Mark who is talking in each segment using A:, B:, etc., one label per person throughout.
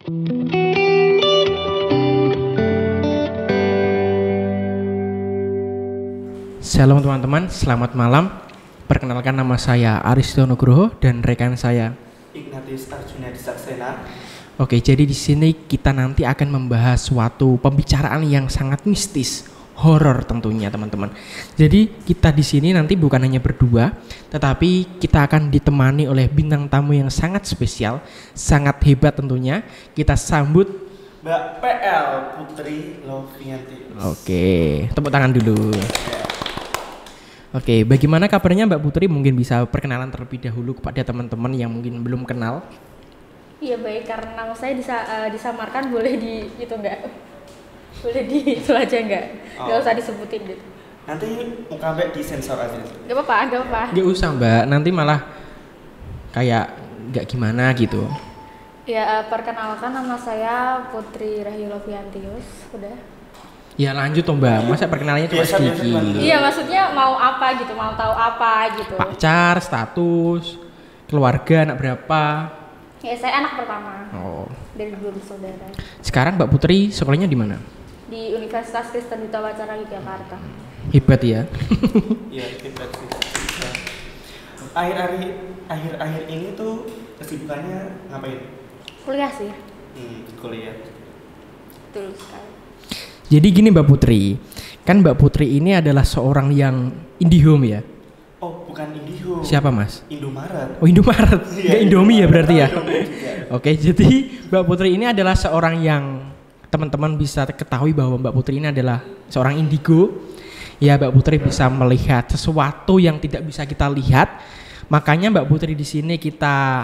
A: Shalom teman-teman, selamat malam. Perkenalkan, nama saya Aristo Nugroho dan rekan saya
B: Ignatius Arjuna Disaksena.
A: Oke, jadi di sini kita nanti akan membahas suatu pembicaraan yang sangat mistis, horor tentunya teman-teman. Jadi kita di sini nanti bukan hanya berdua, tetapi kita akan ditemani oleh bintang tamu yang sangat spesial, sangat hebat tentunya. Kita sambut
B: Mbak PL Putri Lovianti.
A: Oke, tepuk tangan dulu. Oke, bagaimana kabarnya Mbak Putri? Mungkin bisa perkenalan terlebih dahulu kepada teman-teman yang mungkin belum kenal.
C: Iya baik, karena nama saya disamarkan, boleh di itu enggak? Boleh di itu aja enggak? Enggak usah disebutin gitu.
B: Nanti muka Mbak disensor aja.
C: Enggak apa-apa.
A: Nggak usah Mbak, nanti malah kayak nggak gimana gitu.
C: Ya, perkenalkan nama saya Putri Rahayu Loviantius. Udah.
A: Ya lanjut toh Mbak, masa perkenalannya cuma sedikit.
C: Iya, maksudnya mau apa gitu, mau tahu apa gitu.
A: Pacar, status, keluarga, anak berapa?
C: Ya, saya anak pertama.
A: Oh.
C: Dari 2 bersaudara.
A: Sekarang Mbak Putri sekolahnya di mana?
C: Di Universitas Kristen Duta Wacara Yogyakarta.
A: Hebat ya.
B: Iya, kita sih. Akhir-akhir ini tuh kesibukannya ngapain?
C: Kuliah sih.
B: Kuliah.
C: Betul sekali.
A: Jadi gini Mbak Putri, kan Mbak Putri ini adalah seorang yang IndiHome ya?
B: Oh, bukan IndiHome.
A: Siapa Mas?
B: Indomaret.
A: Oh Indomaret, nggak Indomie ya berarti ya?
B: Indomie juga.
A: Oke, jadi Mbak Putri ini adalah seorang yang teman-teman bisa ketahui bahwa Mbak Putri ini adalah seorang indigo. Ya, Mbak Putri bisa melihat sesuatu yang tidak bisa kita lihat. Makanya Mbak Putri di sini kita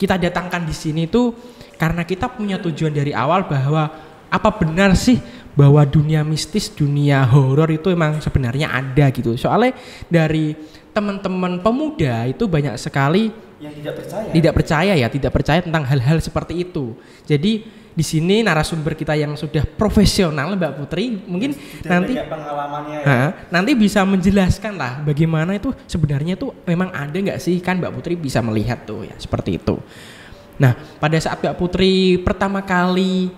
A: kita datangkan di sini tuh karena kita punya tujuan dari awal bahwa apa benar sih bahwa dunia mistis, dunia horor itu emang sebenarnya ada gitu. Soalnya dari teman-teman pemuda itu banyak sekali
B: yang tidak
A: percaya tentang hal-hal seperti itu. Jadi di sini narasumber kita yang sudah profesional Mbak Putri mungkin nanti
B: pengalamannya ya.
A: Nanti bisa menjelaskan lah bagaimana itu sebenarnya itu memang ada nggak sih, kan Mbak Putri bisa melihat tuh ya seperti itu. Nah, pada saat Mbak Putri pertama kali,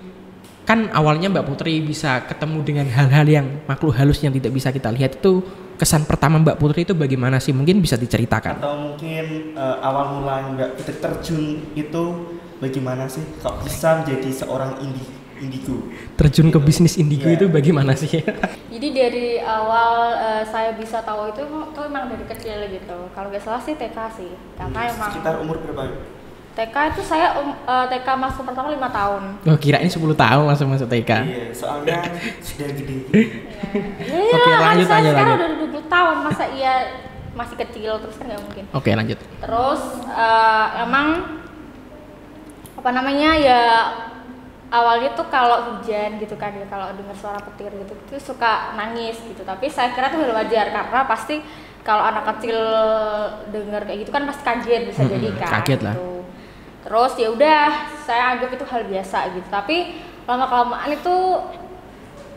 A: kan awalnya Mbak Putri bisa ketemu dengan hal-hal yang makhluk halus yang tidak bisa kita lihat, itu kesan pertama Mbak Putri itu bagaimana sih? Mungkin bisa diceritakan.
B: Atau mungkin awal mula Mbak Putri terjun itu bagaimana sih? Kok bisa menjadi seorang indigo?
A: Terjun
B: gitu.
A: ke bisnis indigo itu bagaimana sih?
C: Jadi dari awal saya bisa tahu itu emang dari kecil gitu. Kalau nggak salah sih TK sih. Karena emang
B: sekitar umur berapa?
C: TK itu saya TK masuk pertama 5 tahun.
A: Oh, kirain 10 tahun langsung masuk TK.
B: Iya, soalnya sudah gede.
C: Iya,
A: Oke, lanjut.
C: Sekarang udah 20 tahun, masa iya masih kecil, terus kan nggak mungkin.
A: Oke, lanjut.
C: Terus emang ya awalnya tuh kalau hujan gitu kan ya, kalau dengar suara petir gitu tuh suka nangis gitu. Tapi saya kira tuh hal wajar karena pasti kalau anak kecil dengar kayak gitu kan pasti kaget, bisa jadi kan.
A: Kaget lah.
C: Gitu. Terus ya udah, saya anggap itu hal biasa gitu. Tapi lama-kelamaan itu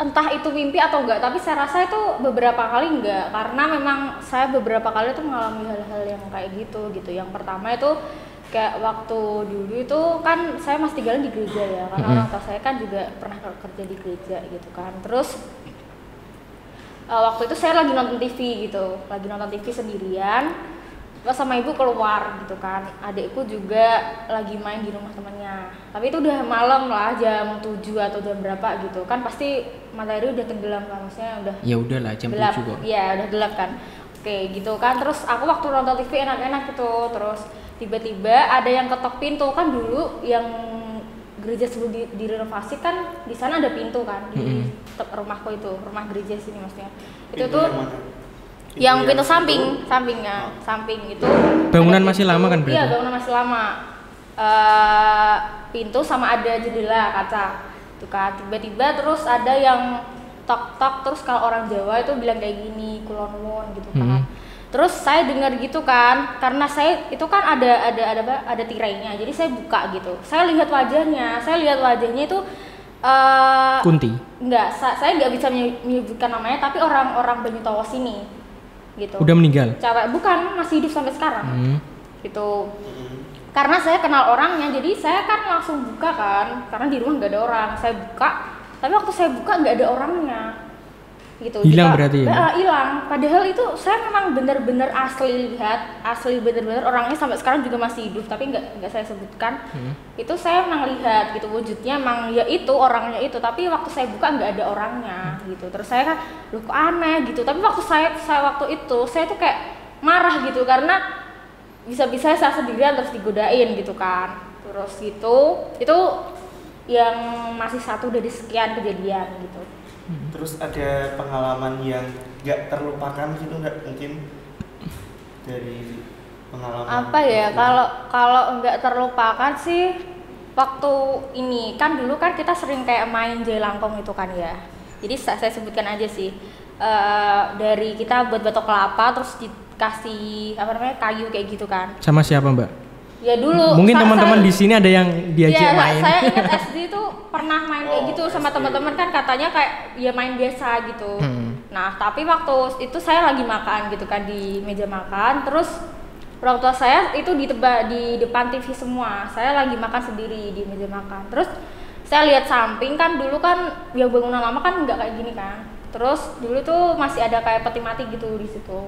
C: entah itu mimpi atau enggak, tapi saya rasa itu beberapa kali enggak, karena memang saya beberapa kali tuh mengalami hal-hal yang kayak gitu. Yang pertama itu kayak waktu dulu itu kan saya masih tinggal di gereja ya, karena orang tua saya kan juga pernah kerja di gereja gitu kan. Terus waktu itu saya lagi nonton TV sendirian. Pas sama ibu keluar gitu kan, adikku juga lagi main di rumah temannya. Tapi itu udah malam lah, jam 7 atau jam berapa gitu kan, pasti matahari udah tenggelam kan, maksudnya udah.
A: Ya udahlah jam
C: gelap.
A: 7 kok.
C: Iya udah gelap kan. Oke gitu kan, terus aku waktu nonton TV enak-enak gitu, terus tiba-tiba ada yang ketok pintu kan. Dulu yang gereja sebelum direnovasi kan di sana ada pintu kan di rumahku itu, rumah gereja sini maksudnya. Itu
B: Pintu
C: tuh yang pintu samping itu
A: bangunan masih lama kan berarti?
C: Iya, bangunan masih lama. Pintu sama ada jendela kaca itu kan. Tiba-tiba terus ada yang tok-tok, terus kalau orang Jawa itu bilang kayak gini, kulon nuwun gitu kan. Terus saya dengar gitu kan, karena saya itu kan ada tirainya, jadi saya buka gitu. Saya lihat wajahnya itu
A: Kunti?
C: Enggak, saya nggak bisa menyebutkan namanya, tapi orang Banyutowo sini gitu.
A: Udah meninggal?
C: Cewek, bukan, masih hidup sampai sekarang gitu. karena saya kenal orangnya, jadi saya kan langsung buka kan, karena di rumah nggak ada orang, saya buka, tapi waktu saya buka nggak ada orangnya, gitu.
A: Hilang berarti ya?
C: Hilang. Padahal itu saya memang benar-benar asli lihat, asli benar-benar orangnya sampai sekarang juga masih hidup, tapi nggak saya sebutkan. Itu saya memang lihat gitu wujudnya, emang ya itu orangnya itu, tapi waktu saya buka nggak ada orangnya, gitu. Terus saya kan, loh kok aneh gitu. Tapi waktu saya waktu itu saya tuh kayak marah gitu karena bisa-bisa saya sendirian terus digodain gitu kan. Terus gitu, itu yang masih satu dari sekian kejadian gitu.
B: Terus ada pengalaman yang nggak terlupakan gitu nggak, mungkin dari pengalaman
C: apa ya, kalau nggak terlupakan sih waktu ini kan, dulu kan kita sering kayak main jelangkung itu kan ya. Jadi saya sebutkan aja sih, dari kita buat batok kelapa terus dikasih apa namanya kayu kayak gitu kan.
A: Sama siapa Mbak?
C: Ya dulu.
A: Mungkin teman-teman di sini ada yang diajak main.
C: Saya ingat SD itu pernah main kayak gitu sama teman-teman kan, katanya kayak ya main biasa gitu. Nah tapi waktu itu saya lagi makan gitu kan di meja makan, terus orang tua saya itu di depan TV semua, saya lagi makan sendiri di meja makan. Terus saya lihat samping kan, dulu kan yang bangunan lama kan nggak kayak gini kan. Terus dulu tuh masih ada kayak peti mati gitu di situ.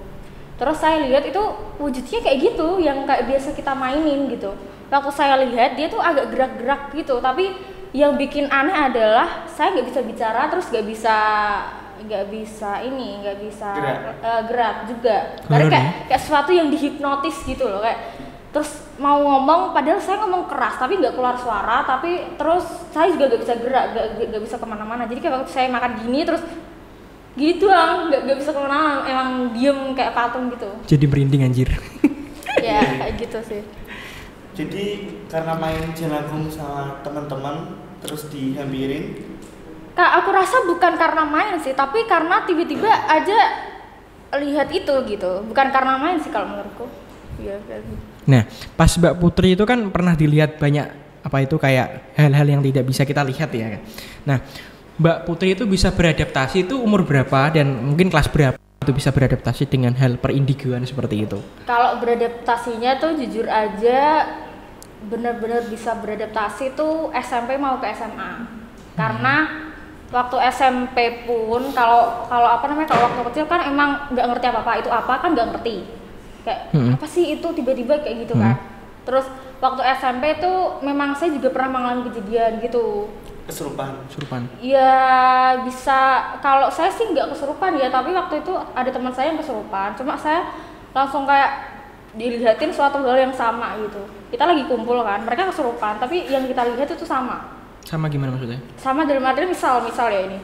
C: Terus saya lihat itu wujudnya kayak gitu, yang kayak biasa kita mainin gitu. Waktu saya lihat dia tuh agak gerak-gerak gitu, tapi yang bikin aneh adalah saya nggak bisa bicara, terus nggak bisa gerak juga. Karena kayak sesuatu yang dihipnotis gitu loh, kayak terus mau ngomong, padahal saya ngomong keras tapi nggak keluar suara, tapi terus saya juga nggak bisa gerak, nggak bisa kemana-mana. Jadi kayak waktu saya makan gini terus gitu lah, nggak bisa kemana, emang diem kayak patung gitu.
A: Jadi merinding anjir.
C: Ya kayak gitu sih.
B: Jadi karena main jelangkung sama teman-teman terus dihampirin?
C: Kak, aku rasa bukan karena main sih, tapi karena tiba-tiba aja lihat itu gitu. Bukan karena main sih kalau menurutku. Iya kayak gitu.
A: Nah, pas Mbak Putri itu kan pernah dilihat banyak apa itu kayak hal-hal yang tidak bisa kita lihat ya. Nah, Mbak Putri itu bisa beradaptasi itu umur berapa dan mungkin kelas berapa itu bisa beradaptasi dengan hal perindigoan seperti itu?
C: Kalau beradaptasinya tuh jujur aja benar-benar bisa beradaptasi tuh SMP mau ke SMA. Karena waktu SMP pun kalau apa namanya, kalau waktu kecil kan emang nggak ngerti apa-apa, itu apa kan nggak ngerti. Kayak apa sih itu tiba-tiba kayak gitu kan. Terus waktu SMP tuh memang saya juga pernah mengalami kejadian gitu.
B: Kesurupan.
C: Iya bisa, kalau saya sih nggak kesurupan ya, tapi waktu itu ada teman saya yang kesurupan, cuma saya langsung kayak dilihatin suatu hal yang sama gitu. Kita lagi kumpul kan, mereka kesurupan, tapi yang kita lihat itu sama.
A: Sama gimana maksudnya?
C: Sama dalam artian misal ya ini,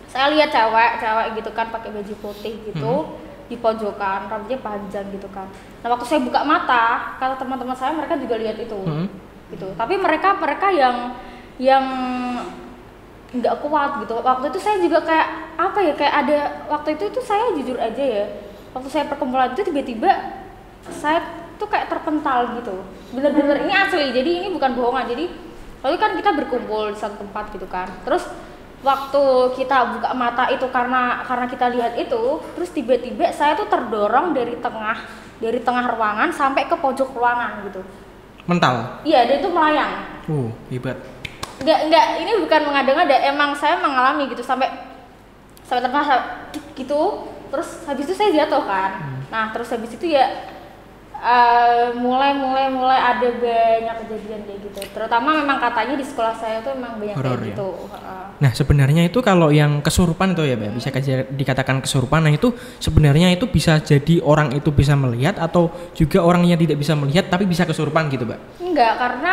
C: saya lihat cewek gitu kan pakai baju putih gitu di pojokan, rambutnya panjang gitu kan. Nah waktu saya buka mata, kata teman-teman saya mereka juga lihat itu, gitu. Tapi mereka yang nggak kuat gitu. Waktu itu saya juga kayak apa ya, kayak ada waktu itu saya jujur aja ya, waktu saya perkumpulan itu tiba-tiba saya tuh kayak terpental gitu, bener-bener ini asli, jadi ini bukan bohongan. Jadi lalu kan kita berkumpul di satu tempat gitu kan, terus waktu kita buka mata itu karena kita lihat itu, terus tiba-tiba saya tuh terdorong dari tengah ruangan sampai ke pojok ruangan gitu.
A: Mental? Iya,
C: dia itu melayang.
A: Hebat.
C: Enggak, ini bukan mengada-ngada, emang saya mengalami gitu sampai tengah gitu, terus habis itu saya jatuh kan. Nah, terus habis itu ya mulai ada banyak kejadian kayak gitu. Terutama memang katanya di sekolah saya tuh memang banyak horror, kayak gitu.
A: Nah, sebenarnya itu kalau yang kesurupan itu ya, Mbak, bisa dikatakan kesurupan. Nah, itu sebenarnya itu bisa jadi orang itu bisa melihat atau juga orang yang tidak bisa melihat tapi bisa kesurupan gitu, Mbak?
C: Enggak, karena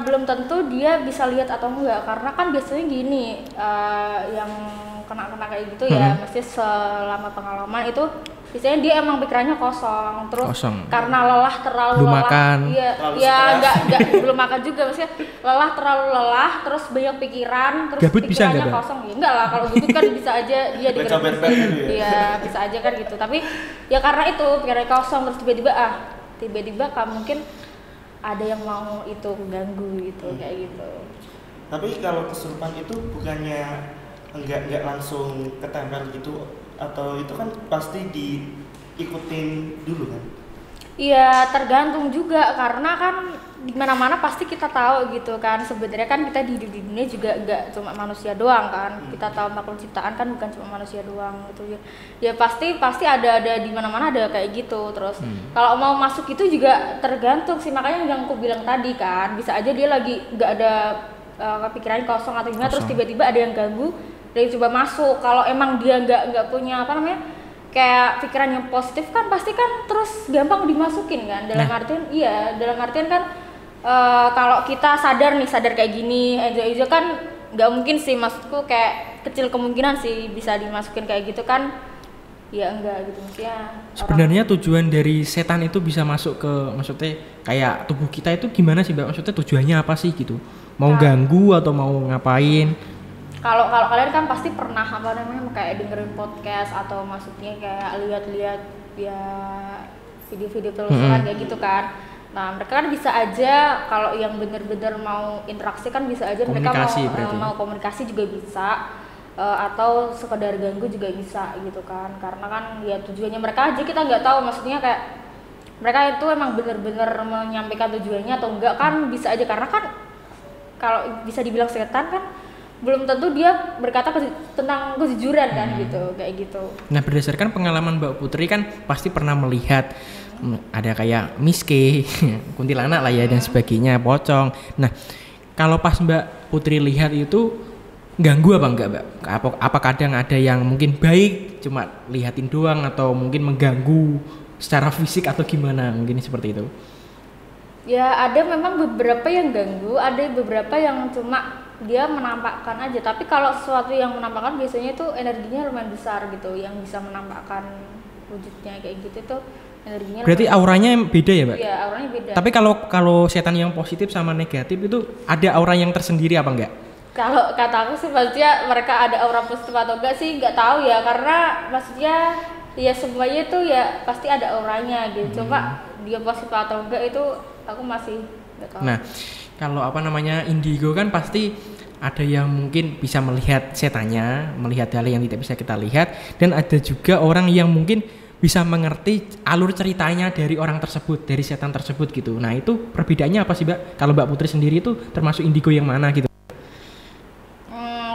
C: belum tentu dia bisa lihat atau enggak. Karena kan biasanya gini, yang kena kayak gitu ya, mesti selama pengalaman itu biasanya dia emang pikirannya kosong, terus karena lelah terlalu
A: makan.
C: Iya, enggak belum makan juga, maksudnya terlalu lelah, terus banyak pikiran, terus
A: gabut
C: pikirannya
A: bisa
C: kosong. Ya enggak lah, kalau gabut kan bisa aja dia digerak. Iya, bisa aja kan gitu. Tapi ya karena itu pikirannya kosong, terus tiba-tiba kan mungkin ada yang mau itu ganggu gitu, kayak gitu.
B: Tapi kalau kesurupan itu bukannya enggak langsung ketempel gitu, atau itu kan pasti diikutin dulu kan?
C: Iya tergantung juga karena kan di mana-mana pasti kita tahu gitu kan sebenarnya kan kita hidup di dunia juga nggak cuma manusia doang kan kita tahu makhluk ciptaan kan bukan cuma manusia doang gitu ya ya pasti ada di mana-mana ada kayak gitu terus kalau mau masuk itu juga tergantung sih makanya yang aku bilang tadi kan bisa aja dia lagi nggak ada kepikiran kosong atau gimana terus tiba-tiba ada yang ganggu dia coba masuk kalau emang dia nggak punya apa namanya kayak pikiran yang positif kan pasti kan terus gampang dimasukin kan dalam artian kan kalau kita sadar kayak gini aja kan nggak mungkin sih maksudku kayak kecil kemungkinan sih bisa dimasukin kayak gitu kan ya enggak gitu maksudnya
A: sebenarnya tujuan dari setan itu bisa masuk ke maksudnya kayak tubuh kita itu gimana sih Mbak maksudnya tujuannya apa sih gitu mau ganggu atau mau ngapain
C: kalau kalian kan pasti pernah apa namanya kayak dengerin podcast atau maksudnya kayak lihat-lihat ya video-video telusuran kayak gitu kan nah mereka kan bisa aja kalau yang bener-bener mau interaksi kan bisa aja mereka mau komunikasi juga bisa atau sekedar ganggu juga bisa gitu kan karena kan ya tujuannya mereka aja kita nggak tahu maksudnya kayak mereka itu emang bener-bener menyampaikan tujuannya atau enggak kan bisa aja karena kan kalau bisa dibilang setan kan belum tentu dia berkata tentang kejujuran kan gitu kayak gitu. Nah
A: berdasarkan pengalaman Mbak Putri kan pasti pernah melihat ada kayak miske, kuntilanak lah ya dan sebagainya, pocong. Nah kalau pas Mbak Putri lihat itu ganggu apa enggak Mbak? Apa kadang ada yang mungkin baik cuma lihatin doang atau mungkin mengganggu secara fisik atau gimana mungkin seperti itu?
C: Ya ada memang beberapa yang ganggu, ada beberapa yang cuma dia menampakkan aja tapi kalau sesuatu yang menampakkan biasanya itu energinya lumayan besar gitu yang bisa menampakkan wujudnya kayak gitu tuh energinya
A: berarti auranya beda ya Mbak?
C: Iya auranya beda
A: tapi kalau setan yang positif sama negatif itu ada aura yang tersendiri apa enggak?
C: Kalau kata aku sih maksudnya mereka ada aura positif atau enggak sih nggak tahu ya karena maksudnya ya semuanya tuh ya pasti ada auranya gitu coba dia positif atau enggak itu aku masih nggak tahu.
A: Nah kalau apa namanya indigo kan pasti ada yang mungkin bisa melihat setannya, melihat hal yang tidak bisa kita lihat dan ada juga orang yang mungkin bisa mengerti alur ceritanya dari orang tersebut, dari setan tersebut gitu. Nah itu perbedaannya apa sih Mbak? Kalau Mbak Putri sendiri itu termasuk indigo yang mana gitu?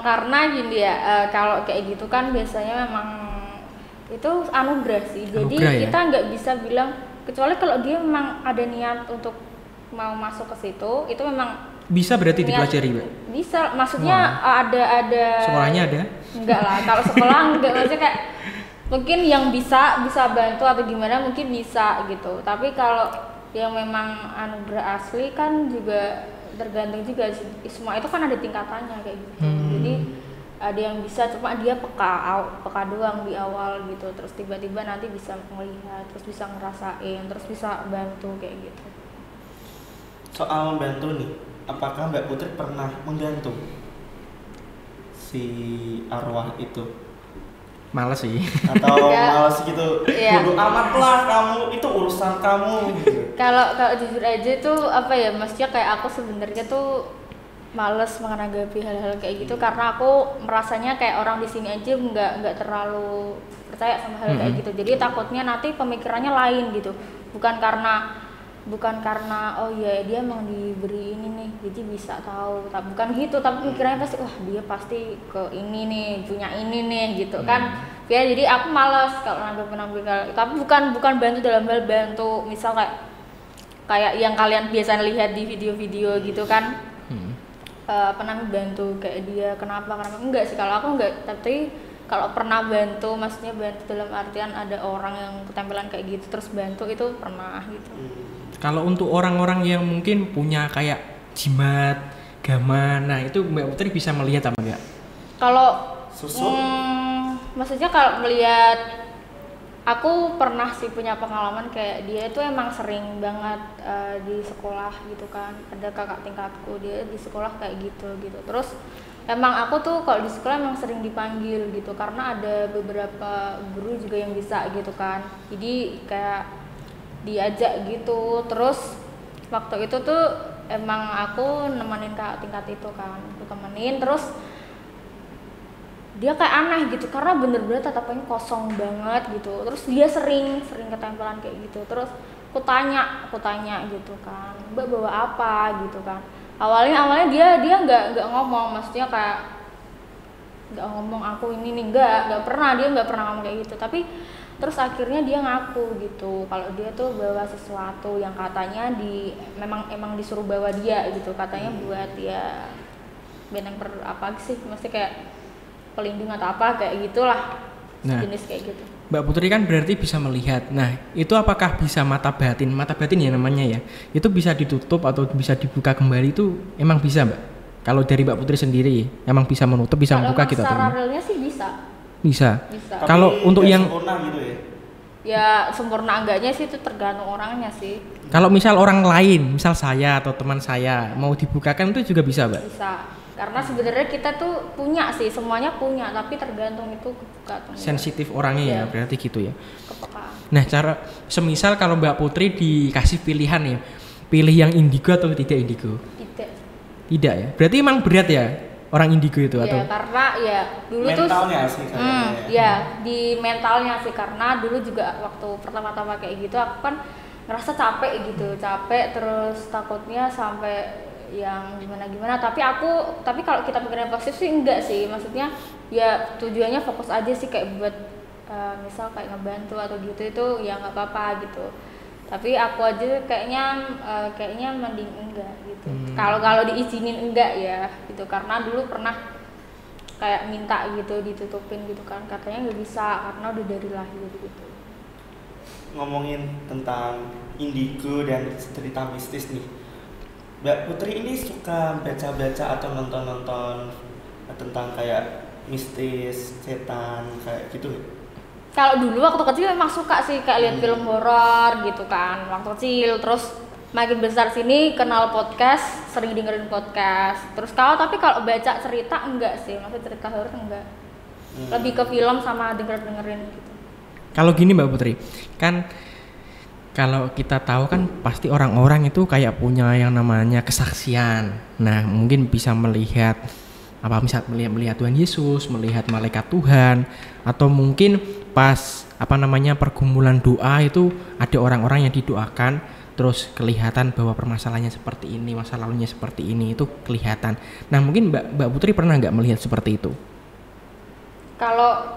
C: Karena gini ya, kalau kayak gitu kan biasanya memang itu anugerah sih. Jadi kita nggak bisa bilang kecuali kalau dia memang ada niat untuk mau masuk ke situ itu memang
A: bisa berarti dipelajari Mbak?
C: Bisa maksudnya ada
A: sekolahnya ada?
C: Enggak lah kalau sekolah enggak maksudnya kayak mungkin yang bisa bantu atau gimana mungkin bisa gitu tapi kalau yang memang anugerah asli kan juga tergantung juga semua itu kan ada tingkatannya kayak gitu jadi ada yang bisa cuma dia peka doang di awal gitu terus tiba-tiba nanti bisa melihat terus bisa ngerasain terus bisa bantu kayak gitu.
B: Soal membantu nih, apakah Mbak Putri pernah membantu si arwah itu?
A: Males sih.
B: Atau males gitu, bodo amat lah kamu, itu urusan kamu gitu.
C: Kalau jujur aja tuh apa ya, maksudnya kayak aku sebenarnya tuh males menanggapi hal-hal kayak gitu karena aku merasanya kayak orang di sini aja nggak terlalu percaya sama hal kayak gitu. Jadi takutnya nanti pemikirannya lain gitu. Bukan karena oh ya dia emang diberi ini nih jadi bisa tahu bukan gitu tapi pikirannya pasti wah dia pasti ke ini nih punya ini nih gitu kan ya jadi aku malas kalau nanggapi tapi bukan bantu dalam hal bantu misal kayak yang kalian biasa lihat di video-video gitu kan pernah bantu kayak dia kenapa enggak sih kalau aku enggak tapi kalau pernah bantu maksudnya bantu dalam artian ada orang yang ketempelan kayak gitu terus bantu itu pernah gitu.
A: Kalau untuk orang-orang yang mungkin punya kayak jimat, gaman, nah itu Mbak Putri bisa melihat apa enggak?
C: Kalau maksudnya kalau melihat aku pernah sih punya pengalaman kayak dia itu emang sering banget di sekolah gitu kan ada kakak tingkatku dia di sekolah kayak gitu terus emang aku tuh kalau di sekolah emang sering dipanggil gitu karena ada beberapa guru juga yang bisa gitu kan jadi kayak diajak gitu terus waktu itu tuh emang aku nemenin kakak tingkat itu kan aku temenin terus dia kayak aneh gitu karena bener-bener tatapannya kosong banget gitu terus dia sering ketempelan kayak gitu terus aku tanya gitu kan, Mbak bawa apa gitu kan. Awalnya dia nggak ngomong, maksudnya kayak nggak ngomong aku ini nih, nggak pernah, dia nggak pernah ngomong kayak gitu. Tapi terus akhirnya dia ngaku gitu kalau dia tuh bawa sesuatu yang katanya emang disuruh bawa dia gitu, katanya buat ya benteng apa sih, mesti kayak pelindung atau apa kayak gitulah, jenis kayak gitu.
A: Mbak Putri kan berarti bisa melihat. Nah, itu apakah bisa mata batin ya namanya ya? Itu bisa ditutup atau bisa dibuka kembali, itu emang bisa, Mbak? Kalau dari Mbak Putri sendiri, emang bisa menutup, bisa membuka gitu?
C: Kalau secara realnya sih bisa.
A: Bisa.
B: Tapi
A: kalau untuk yang
B: sempurna gitu ya?
C: Ya sempurna enggaknya sih itu tergantung orangnya sih.
A: Kalau misal orang lain, misal saya atau teman saya mau dibukakan itu juga bisa, Mbak?
C: Bisa. Karena sebenarnya kita tuh punya sih, semuanya punya, tapi tergantung itu kebuka atau enggak.
A: Sensitif orangnya ya, berarti gitu ya.
C: Kepekaan.
A: Nah, cara semisal kalau Mbak Putri dikasih pilihan ya, pilih yang indigo atau tidak indigo? Tidak ya. Berarti emang berat ya orang indigo itu atau?
C: Ya, karena ya dulu
B: mentalnya
C: tuh
B: sih
C: ya di mentalnya sih, karena dulu juga waktu pertama-tama kayak gitu aku kan ngerasa capek gitu, terus takutnya sampai yang gimana, tapi kalau kita pikirin positif sih enggak sih, maksudnya ya tujuannya fokus aja sih kayak buat misal kayak ngebantu atau gitu, itu ya nggak apa-apa gitu. Tapi aku aja kayaknya mending enggak gitu. Kalau diizinin enggak ya gitu, karena dulu pernah kayak minta gitu ditutupin gitu kan, katanya nggak bisa karena udah dari lahir gitu.
B: Ngomongin tentang indigo dan cerita mistis nih, Mbak Putri ini suka baca-baca atau nonton-nonton tentang kayak mistis, setan kayak gitu?
C: Kalau dulu waktu kecil memang suka sih kayak lihat film horor gitu kan waktu kecil, terus makin besar sini kenal podcast, sering dengerin podcast. Terus tapi kalau baca cerita enggak sih, maksudnya cerita horor enggak. Lebih ke film sama dengerin gitu.
A: Kalau gini Mbak Putri, kan kalau kita tahu kan pasti orang-orang itu kayak punya yang namanya kesaksian. Nah, mungkin bisa melihat melihat Tuhan Yesus, melihat malaikat Tuhan, atau mungkin pas pergumulan doa itu ada orang-orang yang didoakan terus kelihatan bahwa permasalahannya seperti ini, masa lalunya seperti ini, itu kelihatan. Nah, mungkin Mbak Putri pernah nggak melihat seperti itu?
C: Kalau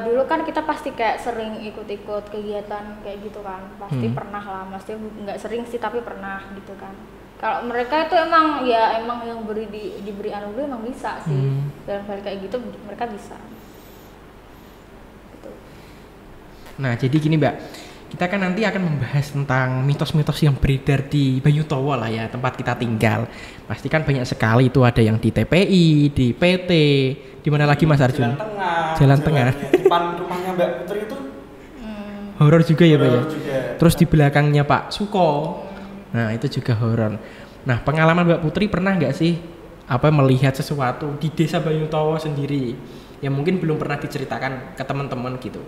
C: dulu kan kita pasti kayak sering ikut-ikut kegiatan kayak gitu kan, pasti pernah lah, maksudnya nggak sering sih tapi pernah gitu kan. Kalau mereka itu emang yang diberi anugerah emang bisa sih, dalam hal kayak gitu mereka bisa. Gitu.
A: Nah, jadi gini Mbak, kita kan nanti akan membahas tentang mitos-mitos yang beredar di Banyutowo lah ya, tempat kita tinggal. Pasti kan banyak sekali, itu ada yang di TPI, di PT, di mana lagi Mas Arjun? Jalan Tengah.
B: Depan rumahnya Mbak Putri itu
A: horor juga ya Pak ya.
B: Juga.
A: Terus di belakangnya Pak Suko. Nah, itu juga horor. Nah, pengalaman Mbak Putri pernah nggak sih melihat sesuatu di desa Banyutowo sendiri yang mungkin belum pernah diceritakan ke teman-teman gitu?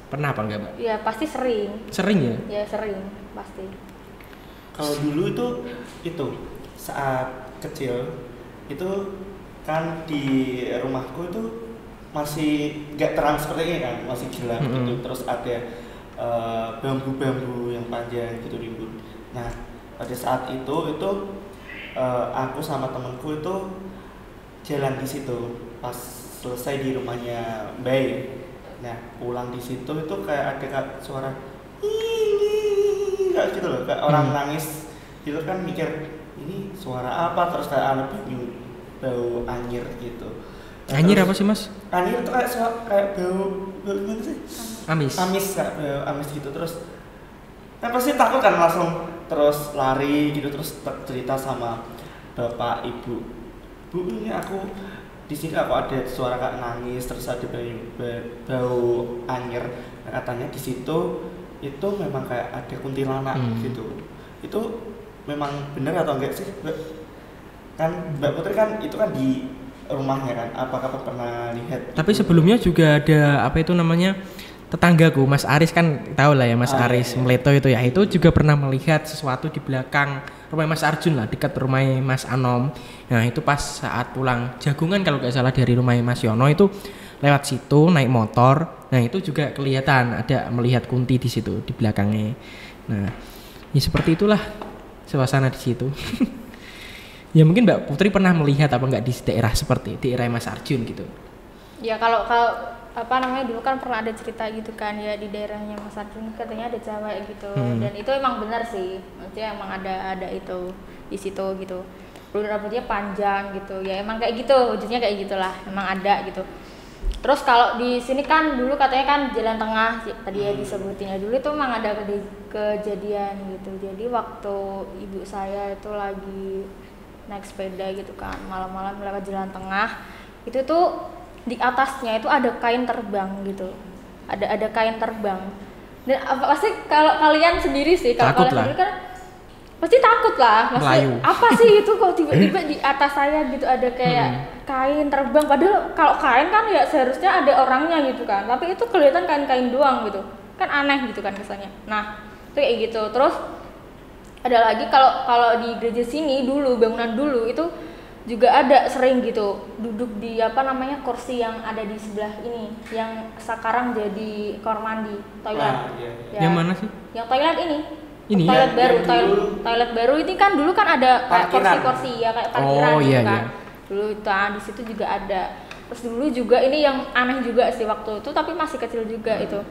A: Pernah apa enggak, Mbak?
C: Ya pasti sering.
A: Sering ya?
C: Ya sering, pasti.
B: Kalau dulu itu saat kecil itu kan di rumahku itu masih nggak terang seperti ini kan, masih gelap gitu. Terus ada bambu-bambu yang panjang gitu rimbun. Nah, pada saat itu aku sama temanku itu jalan di situ pas selesai di rumahnya Mbak. Nah, pulang di situ itu kayak ada suara kayak gitu loh, kayak orang nangis gitu kan, mikir ini suara apa, terus kayak ada bau anyir gitu. Nah,
A: anyir apa sih Mas?
B: Anyir itu kayak bau gimana sih?
A: Amis
B: kayak bau amis gitu. Terus kan pasti takut kan, langsung terus lari gitu, terus cerita sama bapak ibu, Bu, ini aku di sini aku ada suara kayak nangis, terus ada bau anyir. Nah, katanya di situ itu memang kayak ada kuntilanak gitu. Itu memang benar atau enggak sih, Mbak? Kan Mbak Putri kan itu kan di rumahnya kan, apakah pernah lihat?
A: Tapi sebelumnya juga ada tetanggaku Mas Aris, kan tahu lah ya Mas Aris iya. Meleto itu ya, itu juga pernah melihat sesuatu di belakang rumah Mas Arjun lah, dekat rumah Mas Anom. Nah, itu pas saat pulang jagungan kalau nggak salah dari rumah Mas Yono, itu lewat situ naik motor. Nah, itu juga kelihatan ada melihat kunti di situ di belakangnya. Nah, Ya seperti itulah suasana di situ. Ya mungkin Mbak Putri pernah melihat apa enggak di daerah seperti di daerah Mas Arjun gitu.
C: Ya kalau apa namanya dulu kan pernah ada cerita gitu kan ya di daerahnya Mas Arjun katanya ada cewek gitu dan itu emang benar sih, maksudnya emang ada itu di situ gitu. Dulu rambutnya panjang gitu, ya emang kayak gitu, wujudnya kayak gitulah, emang ada gitu. Terus kalau di sini kan dulu katanya kan jalan tengah tadi ya disebutinnya dulu itu emang ada kejadian gitu. Jadi waktu ibu saya itu lagi naik sepeda gitu kan malam-malam lewat jalan tengah, itu tuh di atasnya itu ada kain terbang gitu, ada kain terbang dan pasti kalau kalian sendiri sih kalau kalian sendiri kan pasti takut lah, pasti apa sih itu kok tiba-tiba di atas saya gitu ada kayak kain terbang, padahal kalau kain kan ya seharusnya ada orangnya gitu kan, tapi itu kelihatan kain-kain doang gitu kan, aneh gitu kan kesannya. Nah itu kayak gitu. Terus ada lagi kalau di gereja sini dulu, bangunan dulu itu juga ada sering gitu duduk di apa namanya kursi yang ada di sebelah ini yang sekarang jadi kamar mandi toilet.
A: Ya. Yang mana sih?
C: Yang toilet ini
A: ya?
C: Toilet baru, toilet baru ini kan dulu kan ada kayak kursi-kursi ya kayak parkiran gitu kan. Iya. Dulu itu di situ juga ada. Terus dulu juga ini yang aneh juga sih waktu itu, tapi masih kecil juga itu.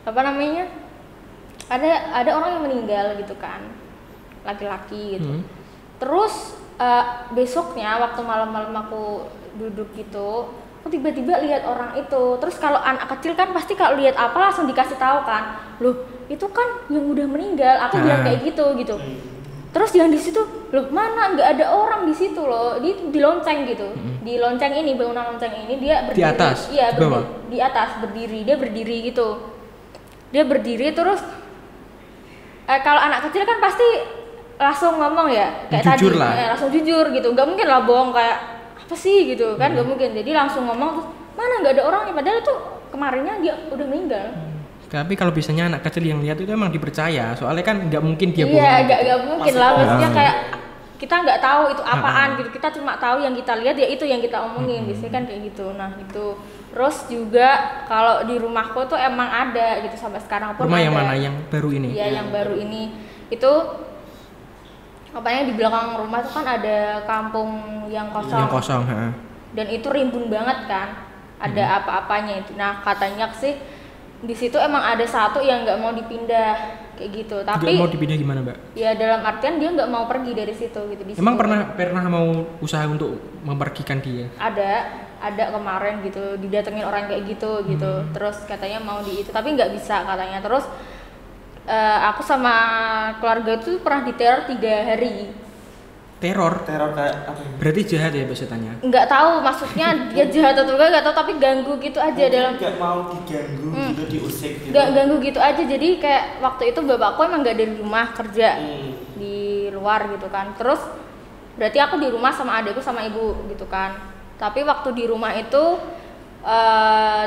C: Apa namanya? Ada orang yang meninggal gitu kan. Laki-laki gitu. Terus besoknya waktu malam-malam aku duduk gitu, aku tiba-tiba lihat orang itu. Terus kalau anak kecil kan pasti kalau lihat apa langsung dikasih tahu kan, loh itu kan yang udah meninggal. Aku bilang kayak gitu. Terus yang di situ, loh mana nggak ada orang di situ loh, di lonceng gitu, di lonceng ini, bangunan lonceng ini dia berdiri. Di
A: atas?
C: Iya di atas berdiri, dia berdiri gitu. Dia berdiri terus kalau anak kecil kan pasti langsung ngomong ya kayak
A: jujur
C: tadi
A: lah.
C: Langsung jujur gitu, nggak mungkin lah bohong kayak apa sih gitu kan, nggak mungkin. Jadi langsung ngomong terus mana nggak ada orangnya, padahal itu kemarinnya dia udah meninggal.
A: Tapi kalau biasanya anak kecil yang lihat itu emang dipercaya, soalnya kan nggak mungkin dia bohong.
C: Iya nggak mungkin lah, maksudnya kayak kita nggak tahu itu apaan gitu, kita cuma tahu yang kita lihat ya itu yang kita omongin, biasanya kan kayak gitu. Nah itu terus juga kalau di rumahku tuh emang ada gitu sampai sekarang pun.
A: Rumah
C: ada.
A: Yang mana yang baru ini?
C: Iya yang baru ini itu apanya di belakang rumah tuh kan ada kampung yang kosong.
A: Yang kosong,
C: Dan itu rimbun banget kan, ada apa-apanya itu. Nah katanya sih di situ emang ada satu yang nggak mau dipindah kayak gitu. Tapi
A: nggak mau dipindah gimana Mbak?
C: Ya dalam artian dia nggak mau pergi dari situ gitu.
A: Emang pernah mau usaha untuk mempergikan dia?
C: Ada kemarin gitu didatengin orang kayak gitu. Terus katanya mau di itu tapi nggak bisa katanya. Terus aku sama keluarga itu pernah diteror 3 hari.
B: Teror kayak apa?
A: Berarti jahat ya tanya?
C: Nggak tahu maksudnya dia jahat atau nggak tahu, tapi ganggu gitu aja. Dalam
B: nggak mau diganggu gitu, diusik gitu.
C: Nggak ganggu gitu aja. Jadi kayak waktu itu bapakku emang nggak ada di rumah, kerja di luar gitu kan. Terus berarti aku di rumah sama adikku sama ibu gitu kan. Tapi waktu di rumah itu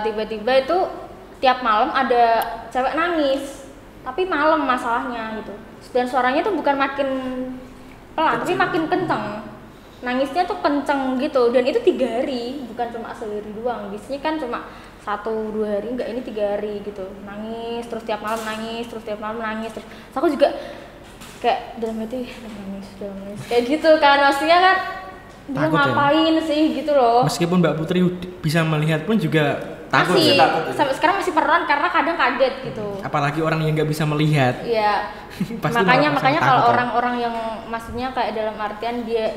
C: tiba-tiba itu tiap malam ada cewek nangis. Tapi malam masalahnya gitu, dan suaranya tuh bukan makin pelan tapi makin kenceng, nangisnya tuh kenceng gitu. Dan itu 3 hari, bukan cuma sehari doang, biasanya kan cuma 1-2 hari, enggak ini 3 hari gitu, nangis terus tiap malam nangis terus aku juga kayak dalam hati nangis kayak gitu kan, maksudnya kan dia ngapain sih gitu loh.
A: Meskipun Mbak Putri bisa melihat pun juga takut.
C: Sampai sekarang masih peran karena kadang kaget gitu.
A: Apalagi orang yang nggak bisa melihat.
C: Iya. makanya kalau orang-orang yang maksudnya kayak dalam artian dia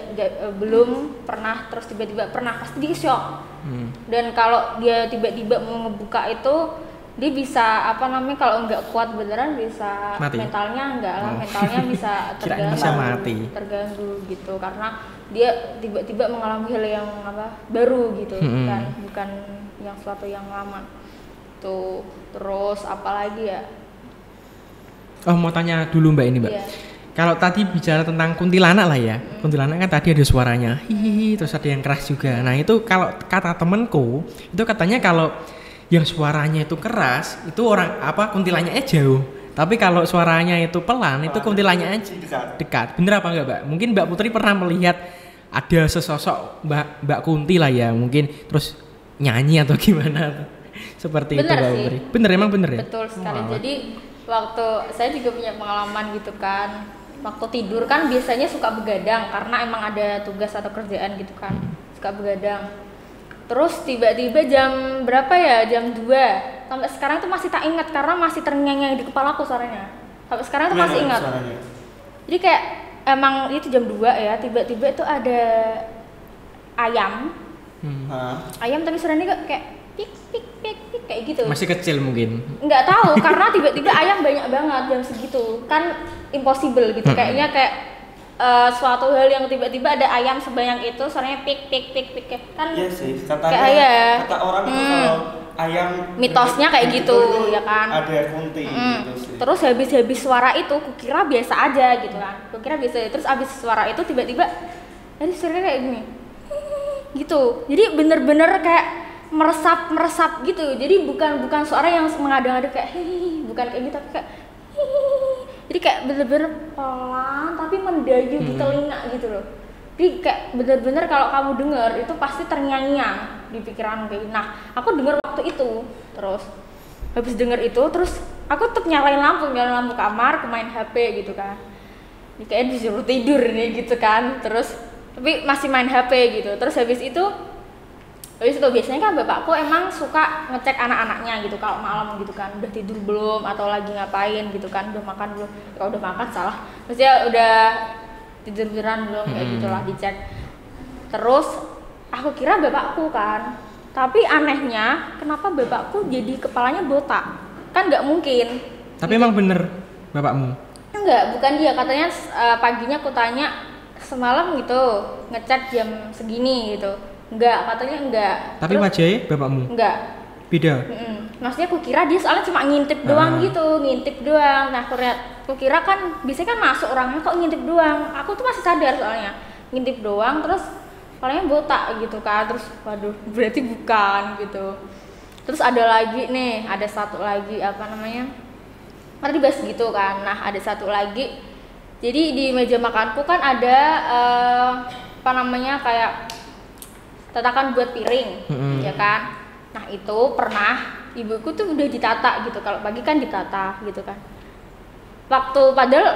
C: belum pernah terus tiba-tiba pernah, pasti dia shock. Dan kalau dia tiba-tiba mau ngebuka itu dia bisa apa namanya, kalau nggak kuat beneran bisa mati. Mentalnya bisa terganggu gitu karena dia tiba-tiba mengalami hal yang baru gitu kan, bukan yang suatu yang lama tuh. Terus apalagi ya,
A: mau tanya dulu Mbak ini Mbak. Kalau tadi bicara tentang kuntilanak lah ya, kuntilanak kan tadi ada suaranya hihihi, terus ada yang keras juga. Nah itu kalau kata temenku itu katanya kalau yang suaranya itu keras itu orang kuntilanaknya jauh. Tapi kalau suaranya itu pelan itu kuntilanaknya dekat. Bener apa enggak Mbak? Mungkin Mbak Putri pernah melihat ada sesosok Mbak Kunti lah ya, mungkin terus nyanyi atau gimana seperti
C: bener
A: itu Mbak Putri. Bener, emang bener ya?
C: Betul sekali. Jadi waktu saya juga punya pengalaman gitu kan. Waktu tidur kan biasanya suka begadang karena emang ada tugas atau kerjaan gitu kan. Suka begadang. Terus tiba-tiba jam berapa ya? Jam 2. Sampai sekarang tuh masih tak ingat karena masih terngiang-ngiang di kepalaku suaranya. Sampai sekarang tuh masih ingat. Jadi kayak emang itu jam 2 ya, tiba-tiba itu ada ayam. Ayam tapi suaranya kayak pik pik pik pik kayak gitu.
A: Masih kecil mungkin.
C: Nggak tahu karena tiba-tiba ayam banyak banget jam segitu. Kan impossible gitu. Kayaknya kayak suatu hal yang tiba-tiba ada ayam sebanyak itu suaranya pik pik pik pik kan.
B: Iya sih, katanya kata orang itu kalau ayam
C: mitosnya kayak gitu ya kan.
B: Ada kunti gitu sih.
C: Terus habis suara itu kukira biasa aja gitu kan. Kukira biasa aja. Terus habis suara itu tiba-tiba tadi suaranya kayak gini. Gitu. Jadi bener-bener kayak meresap gitu. Jadi bukan suara yang mengada-ngada kayak hihi, bukan kayak gitu tapi kayak hihi. Jadi kayak bener-bener pelan tapi mendayu di telinga gitu loh. Jadi kayak bener-bener kalau kamu denger itu pasti terngiang-ngiang di pikiran kayak. Nah, aku denger waktu itu. Terus habis denger itu terus aku tetap nyalain lampu kamar, aku main HP gitu kan. Ini kayak disuruh tidur nih gitu kan. Terus tapi masih main HP gitu. Terus habis itu biasanya kan bapakku emang suka ngecek anak-anaknya gitu kalau malam gitu kan, udah tidur belum atau lagi ngapain gitu kan, udah makan belum. Kalau udah makan salah, maksudnya udah tiduran belum kayak gitulah dicek. Terus aku kira bapakku kan, tapi anehnya kenapa bapakku jadi kepalanya botak? Kan nggak mungkin.
A: Tapi emang bener bapakmu?
C: Enggak, bukan dia. Katanya paginya aku tanya semalam gitu ngecek jam segini gitu. Enggak, katanya enggak.
A: Tapi wajahnya bapakmu?
C: Enggak.
A: Beda?
C: Maksudnya aku kira dia soalnya cuma ngintip doang gitu, ngintip doang. Nah aku kira kan biasanya kan masuk orangnya kok ngintip doang. Aku tuh masih sadar soalnya ngintip doang terus kepalanya botak gitu kan. Terus waduh berarti bukan gitu. Terus ada lagi nih, ada satu lagi apa namanya? Tadi bahas gitu kan. Nah ada satu lagi. Jadi di meja makanku kan ada apa namanya kayak tatakan buat piring, ya kan. Nah itu pernah ibuku tuh udah ditata gitu. Kalau pagi kan ditata gitu kan. Waktu padahal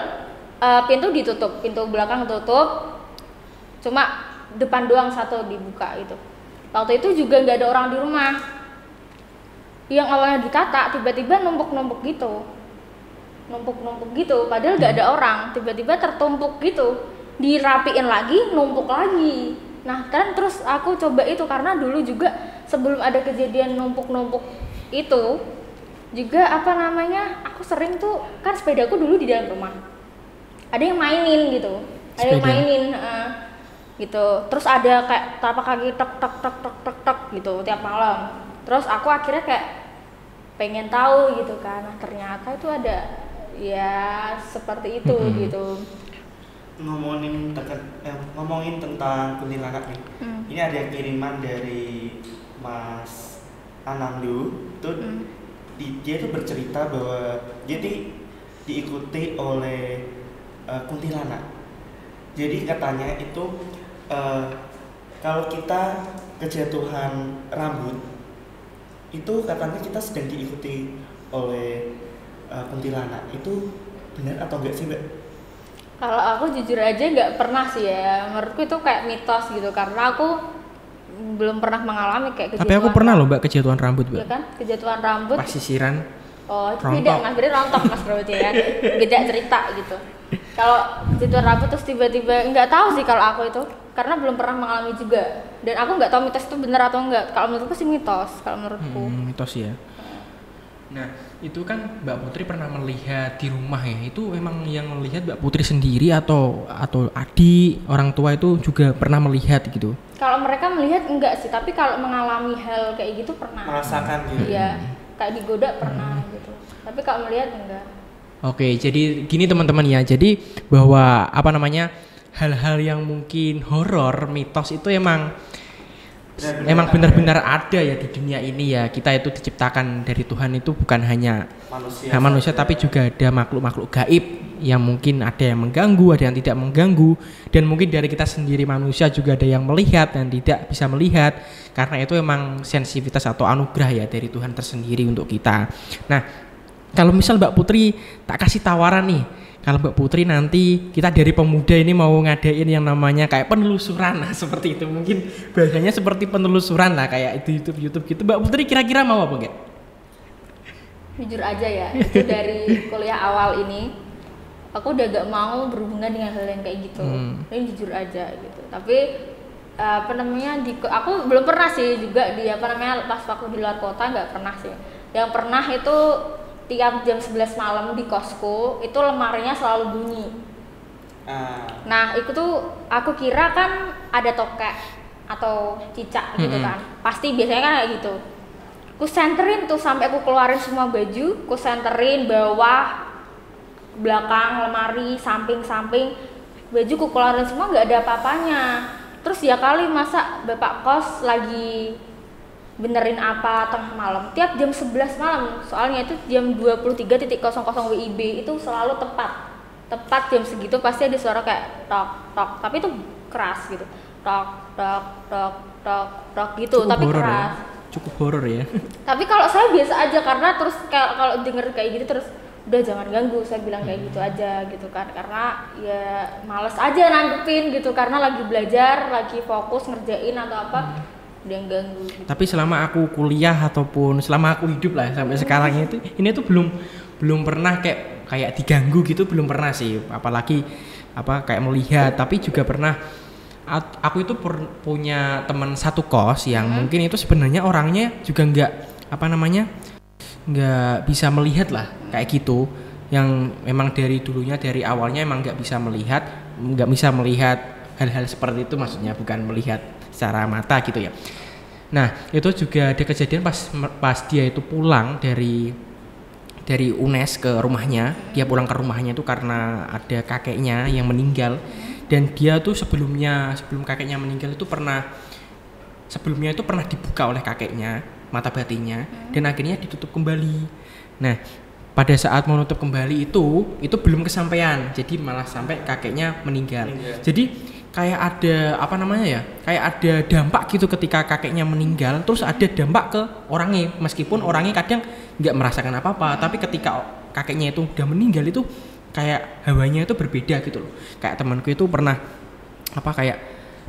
C: pintu ditutup, pintu belakang tutup, cuma depan doang satu dibuka gitu. Waktu itu juga nggak ada orang di rumah. Yang awalnya ditata tiba-tiba numpuk-numpuk gitu. Numpuk-numpuk gitu, padahal nggak ada orang, tiba-tiba tertumpuk gitu, dirapiin lagi, numpuk lagi. Nah kan terus aku coba itu karena dulu juga sebelum ada kejadian numpuk-numpuk itu juga apa namanya, aku sering tuh kan sepedaku dulu di dalam rumah, ada yang mainin gitu, ada yang mainin gitu, terus ada kayak tapak kaki tek tek tek tek tek tek gitu tiap malam. Terus aku akhirnya kayak pengen tahu gitu kan, nah, ternyata itu ada ya seperti itu gitu.
B: Ngomongin tentang kuntilanak nih. Ini ada kiriman dari Mas Anandu. Dia tuh bercerita bahwa dia diikuti oleh kuntilanak. Jadi katanya itu kalau kita kejatuhan rambut itu katanya kita sedang diikuti oleh kuntilanak. Itu benar atau enggak sih, Mbak?
C: Kalau aku jujur aja nggak pernah sih ya, menurutku itu kayak mitos gitu karena aku belum pernah mengalami kayak kejatuhan.
A: Tapi aku pernah loh Mbak kejatuhan rambut, Mbak.
C: Iya kan, kejatuhan rambut.
A: Pas sisiran.
C: Oh, itu beda Mas, berarti rontok Mas berarti ya. Beda cerita gitu. Kalau kejatuhan rambut terus tiba-tiba nggak tahu sih kalau aku itu karena belum pernah mengalami juga. Dan aku nggak tahu mitos itu benar atau enggak. Kalau menurutku sih mitos, kalau menurutku.
A: Mitos ya. Nah, itu kan Mbak Putri pernah melihat di rumah ya. Itu memang yang melihat Mbak Putri sendiri atau adik, orang tua itu juga pernah melihat gitu?
C: Kalau mereka melihat enggak sih, tapi kalau mengalami hal kayak gitu pernah.
B: Merasakan gitu.
C: Iya, kayak digoda pernah gitu. Tapi kalau melihat enggak.
A: Oke, jadi gini teman-teman ya. Jadi bahwa apa namanya? Hal-hal yang mungkin horor, mitos itu emang benar-benar ada ya di dunia ini ya. Kita itu diciptakan dari Tuhan itu bukan hanya manusia tapi juga ada makhluk-makhluk gaib yang mungkin ada yang mengganggu, ada yang tidak mengganggu, dan mungkin dari kita sendiri manusia juga ada yang melihat dan tidak bisa melihat. Karena itu emang sensitivitas atau anugerah ya dari Tuhan tersendiri untuk kita. Nah, Kalau misal Mbak Putri tak kasih tawaran nih, kalau Mbak Putri nanti kita dari pemuda ini mau ngadain yang namanya kayak penelusuran lah seperti itu, mungkin bahasanya seperti penelusuran lah kayak itu YouTube gitu, Mbak Putri kira-kira mau apa enggak?
C: Jujur aja ya, itu dari kuliah awal ini aku udah gak mau berhubungan dengan hal yang kayak gitu. Ini jujur aja gitu. Tapi apa namanya aku belum pernah sih juga di apa namanya pas waktu di luar kota, nggak pernah sih. Yang pernah itu tiap jam 11 malam di kosku itu lemarinya selalu bunyi. Nah itu tuh aku kira kan ada tokek atau cicak gitu kan, pasti biasanya kan kayak gitu. Ku senterin tuh sampai aku keluarin semua baju, ku senterin bawah, belakang lemari, samping baju ku keluarin semua, nggak ada apa-apanya. Terus ya kali masa bapak kos lagi benerin apa tengah malam, tiap jam 11 malam, soalnya itu jam 23.00 WIB itu selalu tepat jam segitu pasti ada suara kayak tok tok, tapi itu keras gitu, tok tok tok tok tok gitu. Cukup tapi keras ya?
A: Cukup horor ya.
C: Tapi kalau saya biasa aja, karena terus kalau denger kayak gitu terus udah jangan ganggu, saya bilang kayak gitu aja gitu kan, karena ya males aja nanggepin gitu, karena lagi belajar, lagi fokus ngerjain atau apa, udah ganggu gitu.
A: Tapi selama aku kuliah ataupun selama aku hidup lah sampai sekarang ini tuh belum pernah kayak diganggu gitu, belum pernah sih, apalagi apa kayak melihat. Tapi juga pernah aku itu punya teman satu kos yang mungkin itu sebenarnya orangnya juga nggak bisa melihat lah kayak gitu, yang memang dari awalnya emang nggak bisa melihat hal-hal seperti itu, maksudnya bukan melihat secara mata gitu ya. Nah itu juga ada kejadian pas dia itu pulang dari UNES ke rumahnya. Dia pulang ke rumahnya itu karena ada kakeknya yang meninggal, dan dia tuh sebelum kakeknya meninggal itu pernah dibuka oleh kakeknya mata batinnya, dan akhirnya ditutup kembali. Nah pada saat mau nutup kembali itu belum kesampaian, jadi malah sampai kakeknya meninggal. Jadi kayak ada kayak ada dampak gitu ketika kakeknya meninggal, terus ada dampak ke orangnya, meskipun orangnya kadang nggak merasakan apa-apa, tapi ketika kakeknya itu udah meninggal itu kayak hawanya itu berbeda gitu loh. Kayak temanku itu pernah kayak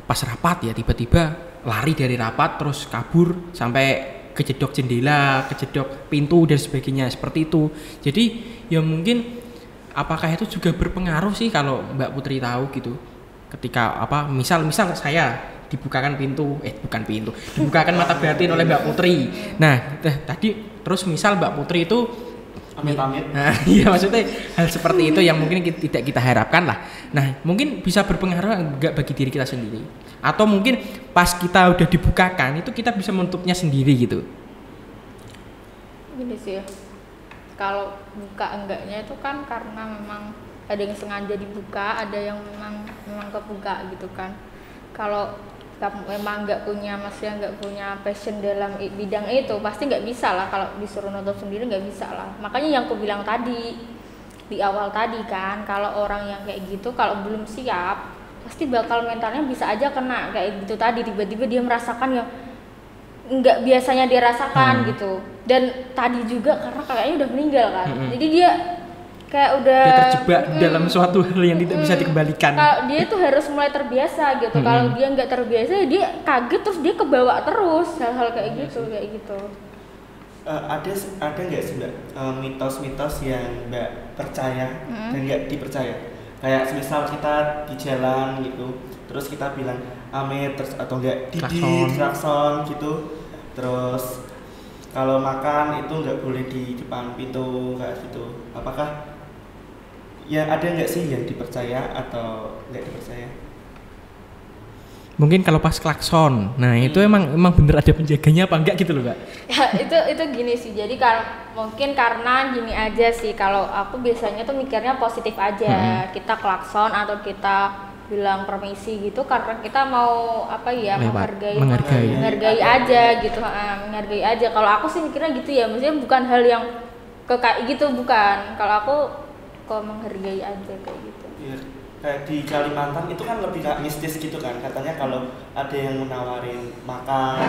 A: pas rapat ya tiba-tiba lari dari rapat terus kabur sampai kejedok jendela, kejedok pintu dan sebagainya seperti itu. Jadi ya mungkin apakah itu juga berpengaruh sih kalau Mbak Putri tahu gitu, ketika misal saya dibukakan dibukakan mata batin oleh Mbak Putri. Nah tadi terus misal Mbak Putri itu
B: pamit.
A: Nah, iya maksudnya hal seperti itu yang mungkin tidak kita harapkan lah. Nah mungkin bisa berpengaruh enggak bagi diri kita sendiri, atau mungkin pas kita udah dibukakan itu kita bisa menutupnya sendiri gitu.
C: Gini sih, kalau buka enggaknya itu kan karena memang ada yang sengaja dibuka, ada yang memang kebuka gitu kan. Kalau memang nggak punya passion dalam bidang itu, pasti nggak bisa lah. Kalau disuruh nutup sendiri nggak bisa lah. Makanya yang aku bilang tadi di awal tadi kan, kalau orang yang kayak gitu kalau belum siap pasti bakal mentalnya bisa aja kena kayak gitu tadi, tiba-tiba dia merasakan yang nggak biasanya dia rasakan gitu. Dan tadi juga karena kakaknya udah meninggal kan, jadi dia kayak udah
A: terjebak dalam suatu hal yang tidak bisa dikembalikan.
C: Kalau dia tuh harus mulai terbiasa gitu. Kalau dia nggak terbiasa, dia kaget terus dia kebawa terus hal-hal kayak gitu.
B: Ada nggak sih Mbak mitos-mitos yang Mbak percaya dan nggak dipercaya? Kayak misal kita di jalan gitu, terus kita bilang amit terus atau enggak klakson gitu. Terus kalau makan itu nggak boleh di depan pintu kayak gitu. Apakah ya ada nggak sih yang dipercaya atau nggak dipercaya?
A: Mungkin kalau pas klakson, nah itu emang bener ada penjaganya apa enggak gitu loh Kak?
C: Ya itu gini sih, jadi mungkin karena gini aja sih, kalau aku biasanya tuh mikirnya positif aja. Kita klakson atau kita bilang permisi gitu karena kita mau menghargai aja gitu, menghargai aja. Kalau aku sih mikirnya gitu ya, maksudnya bukan hal yang kayak gitu, bukan. Kalau aku menghargai aja kayak gitu.
B: Iya, kayak di Kalimantan itu kan lebih kayak mistis gitu kan, katanya kalau ada yang menawarin makan,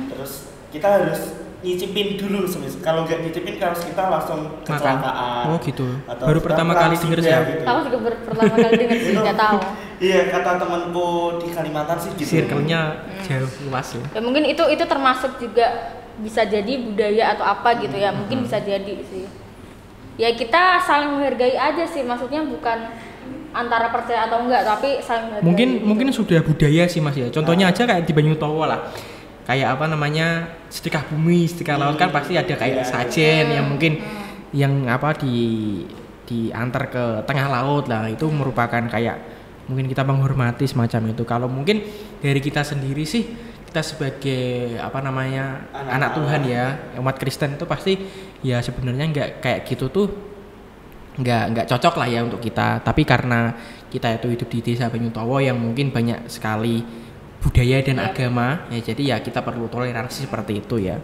B: terus kita harus nyicipin dulu semisal. Kalau nggak nyicipin harus kita langsung kecelakaan.
A: Oh gitu.
B: Atau
A: Baru pertama kali denger sih.
B: gitu.
C: Aku juga pertama kali dengar sih, nggak tahu.
B: Iya, kata temanku di Kalimantan sih gitu.
A: Circle-nya jauh luas ya.
C: Ya mungkin itu termasuk juga bisa jadi budaya atau apa gitu ya, mungkin bisa jadi sih. Ya kita saling menghargai aja sih, maksudnya bukan antara percaya atau enggak, tapi saling menghargai.
A: Mungkin sudah budaya sih Mas ya. Contohnya aja kayak di Banyutowo lah. Kayak apa namanya, sedekah bumi, sedekah laut kan pasti ada kayak sajen yang mungkin yang apa diantar ke tengah laut lah, itu merupakan kayak mungkin kita menghormati semacam itu. Kalau mungkin dari kita sendiri sih, kita sebagai apa namanya anak Tuhan ya, umat Kristen itu pasti ya sebenarnya nggak kayak gitu tuh nggak cocok lah ya untuk kita. Tapi karena kita itu hidup di desa Banyutowo yang mungkin banyak sekali budaya dan agama ya, jadi ya kita perlu toleransi seperti itu ya.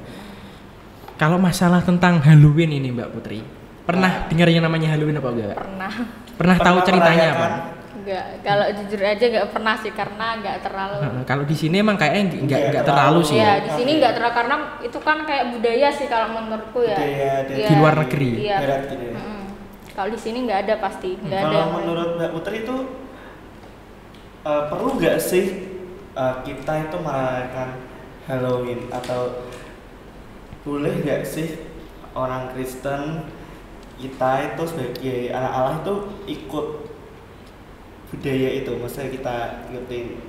A: Kalau masalah tentang Halloween ini Mbak Putri, pernah dengar yang namanya Halloween apa enggak? Pernah tahu ceritanya apa?
C: Enggak, kalau jujur aja nggak pernah sih, karena nggak terlalu.
A: Kalau di sini emang kayaknya nggak terlalu sih.
C: Ya di sini nggak terlalu, karena itu kan kayak budaya sih kalau menurutku ya.
A: Di luar negeri.
C: Iya. Kalau di sini nggak ada pasti, nggak ada.
B: Kalau menurut Mbak Putri itu perlu nggak sih kita itu merayakan Halloween, atau boleh nggak sih orang Kristen kita itu sebagai anak Allah itu ikut budaya itu, maksudnya kita ikutin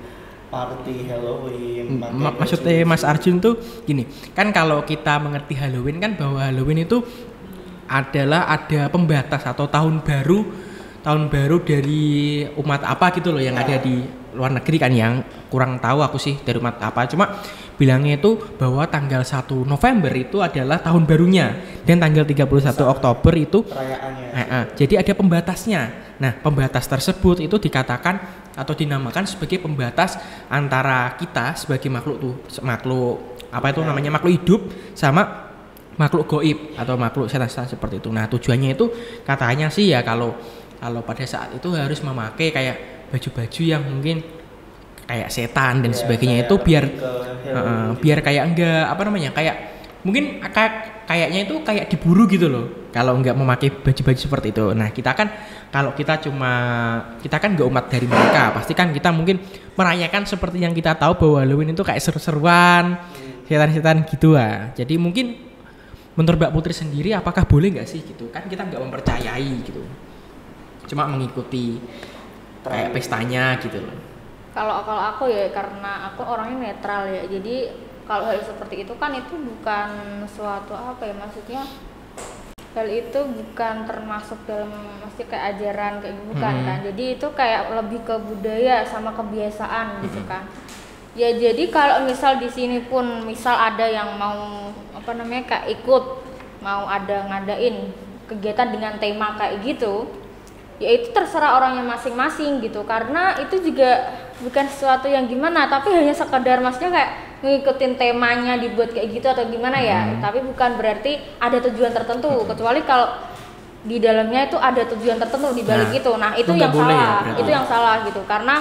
B: party Halloween.
A: Maksudnya Mas Arjun tuh gini, kan kalau kita mengerti Halloween kan bahwa Halloween itu adalah ada pembatas atau tahun baru dari umat apa gitu loh yang ada di luar negeri kan, yang kurang tahu aku sih dari umat apa, cuma bilangnya itu bahwa tanggal 1 November itu adalah tahun barunya dan tanggal 31 Oktober itu perayaannya. Jadi ada pembatasnya. Nah, pembatas tersebut itu dikatakan atau dinamakan sebagai pembatas antara kita sebagai makhluk apa itu namanya, makhluk hidup sama makhluk goib atau makhluk setan-setan seperti itu. Nah, tujuannya itu katanya sih ya kalau pada saat itu harus memakai kayak baju-baju yang mungkin kayak setan dan sebagainya, itu biar kayak enggak apa namanya, kayak mungkin kayaknya itu kayak diburu gitu loh kalau enggak memakai baju-baju seperti itu. Nah, kita kan kalau kita kan enggak umat dari mereka, pasti kan kita mungkin merayakan seperti yang kita tahu bahwa Halloween itu kayak seru-seruan, setan-setan gitu lah. Jadi mungkin menurut Mbak Putri sendiri apakah boleh nggak sih gitu? Kan kita nggak mempercayai gitu, cuma mengikuti kayak pestanya gitu loh.
C: Kalau aku ya, karena aku orangnya netral ya, jadi kalau hal seperti itu kan itu bukan suatu apa ya, maksudnya hal itu bukan termasuk dalam mesti kayak ajaran kayak gitu bukan kan, jadi itu kayak lebih ke budaya sama kebiasaan gitu kan. Ya jadi kalau misal di sini pun misal ada yang mau apa namanya kayak ikut mau ada ngadain kegiatan dengan tema kayak gitu, ya itu terserah orangnya masing-masing gitu, karena itu juga bukan sesuatu yang gimana, tapi hanya sekedar maksudnya kayak ngikutin temanya dibuat kayak gitu atau gimana ya, tapi bukan berarti ada tujuan tertentu, kecuali kalau di dalamnya itu ada tujuan tertentu di balik itu. Nah, itu yang salah, ya, itu yang salah gitu, karena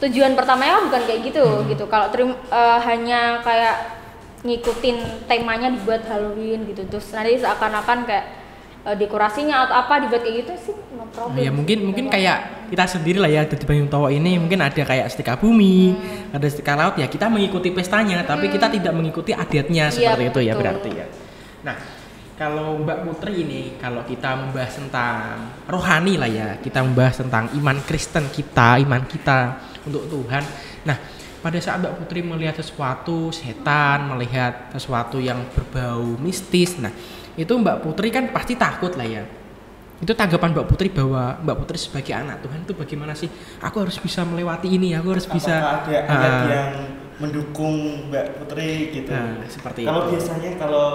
C: tujuan pertamanya bukan kayak gitu gitu. Kalau hanya kayak ngikutin temanya dibuat Halloween gitu, terus nanti seakan-akan kayak dekorasinya atau apa dibuat kayak gitu sih no problem.
A: Ya mungkin kayak kita sendiri lah ya di Banyutowo ini mungkin ada kayak sedekah bumi, ada sedekah laut ya, kita mengikuti pestanya tapi kita tidak mengikuti adatnya seperti itu ya berarti ya. Nah, kalau Mbak Putri ini kalau kita membahas tentang rohani lah ya, kita membahas tentang iman Kristen kita, iman kita untuk Tuhan. Nah, pada saat Mbak Putri melihat sesuatu setan, melihat sesuatu yang berbau mistis, nah itu Mbak Putri kan pasti takut lah ya. Itu tanggapan Mbak Putri bahwa Mbak Putri sebagai anak Tuhan itu bagaimana sih? Aku harus bisa melewati ini, aku harus bisa.
B: Apakah ada ayat yang mendukung Mbak Putri gitu?
A: Seperti
B: kalau
A: itu.
B: Biasanya kalau